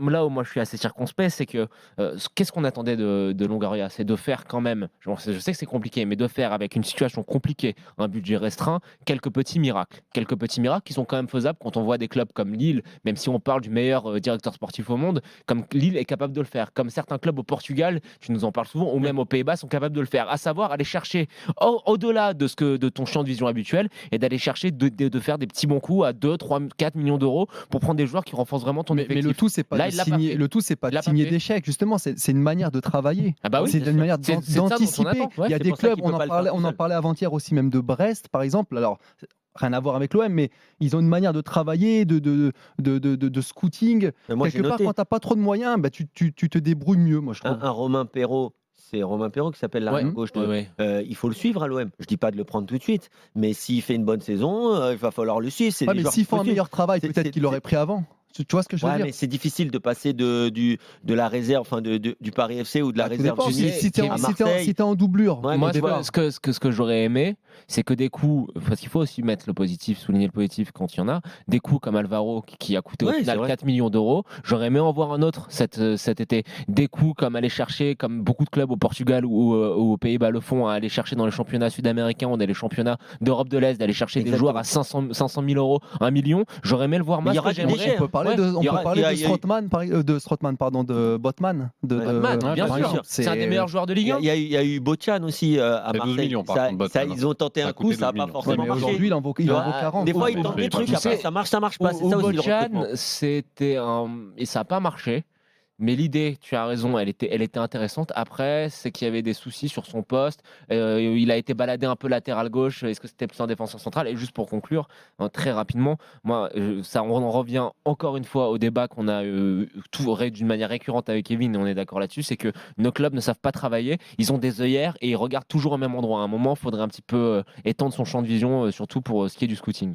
là où moi je suis assez circonspect, c'est que qu'est-ce qu'on attendait de Longoria? C'est de faire quand même, je sais que c'est compliqué, mais de faire avec une situation compliquée, un budget restreint, quelques petits miracles. Quelques petits miracles qui sont quand même faisables quand on voit des clubs comme Lille, même si on parle du meilleur directeur sportif au monde, comme Lille est capable de le faire, comme certains clubs au Portugal, tu nous en parles souvent, ou même aux Pays-Bas sont capables de le faire, à savoir aller chercher au-delà de ton champ de vision habituel et d'aller chercher de faire des petits bons coups à 2, 3, 4 millions d'euros pour prendre des joueurs qui renforcent vraiment ton effectif. Mais le tout, c'est pas Là, de il l'a pas signer, fait. le tout, c'est pas Il de l'a pas signer fait. d'échecs. Justement, c'est une manière de travailler. Ah bah oui, C'est bien une sûr. manière C'est ça dont on d'anticiper. attend. Ouais, Il y a c'est des pour ça clubs, qu'il peut pas le faire tout on en seul. parlait avant-hier aussi même de Brest, par exemple. Alors, rien à voir avec l'OM, mais ils ont une manière de travailler, de scouting. Moi, j'ai Quelque part, noté quand tu n'as pas trop de moyens, bah, tu te débrouilles mieux, moi, je trouve. un Romain Perrault. C'est Romain Perrault qui s'appelle l'arrière gauche. Ouais. Il faut le suivre à l'OM. Je dis pas de le prendre tout de suite, mais s'il fait une bonne saison, il va falloir le suivre. C'est Ouais, des mais joueurs s'ils qu'il faut font un suivre. meilleur travail, C'est- peut-être c'est- qu'il l'aurait pris avant. Tu vois ce que je veux Ouais, dire? mais c'est difficile de passer de la réserve, enfin du Paris FC ou de la Bah, tout réserve dépend. du Si t'es à en, Marseille. si t'es en doublure, Ouais, Moi, mais au départ. ce que j'aurais aimé, c'est que des coups, parce qu'il faut aussi mettre le positif, souligner le positif quand il y en a, des coups comme Alvaro qui a coûté au Ouais, c'est final vrai. 4 millions d'euros, j'aurais aimé en voir un autre cet été. Des coups comme aller chercher, comme beaucoup de clubs au Portugal ou aux Pays-Bas le font, à aller chercher dans les championnats sud-américains ou dans les championnats d'Europe de l'Est, d'aller chercher des joueurs à 500 000 euros, 1 million. J'aurais aimé le voir. Mais Moi, il y ce que aura du j'aimerais, déchet, On peut parler ouais, de, il y aura- il y a eu- Botman, pardon. Botman, Ouais, bien par sûr, exemple, c'est un des meilleurs joueurs de Ligue 1. Il y a eu Bochan aussi à Il y a 12 Marseille. millions, par contre, Botman. Ils ont tenté Ça a un coup, coûté ça n'a 12 pas millions. forcément mais marché. aujourd'hui, il en vaut 40. Des fois, ils Ouais, tentent mais des trucs, tu après sais, ça marche pas. C'est ça aussi le recrutement. Bojan, et ça n'a pas marché. Mais l'idée, tu as raison, elle était intéressante. Après, c'est qu'il y avait des soucis sur son poste. Il a été baladé un peu latéral gauche. Est-ce que c'était plus un défenseur central? Et juste pour conclure, très rapidement, moi, on en revient encore une fois au débat qu'on a d'une manière récurrente avec Kevin, et on est d'accord là-dessus, c'est que nos clubs ne savent pas travailler. Ils ont des œillères et ils regardent toujours au même endroit. À un moment, il faudrait un petit peu étendre son champ de vision, surtout pour ce qui est du scouting.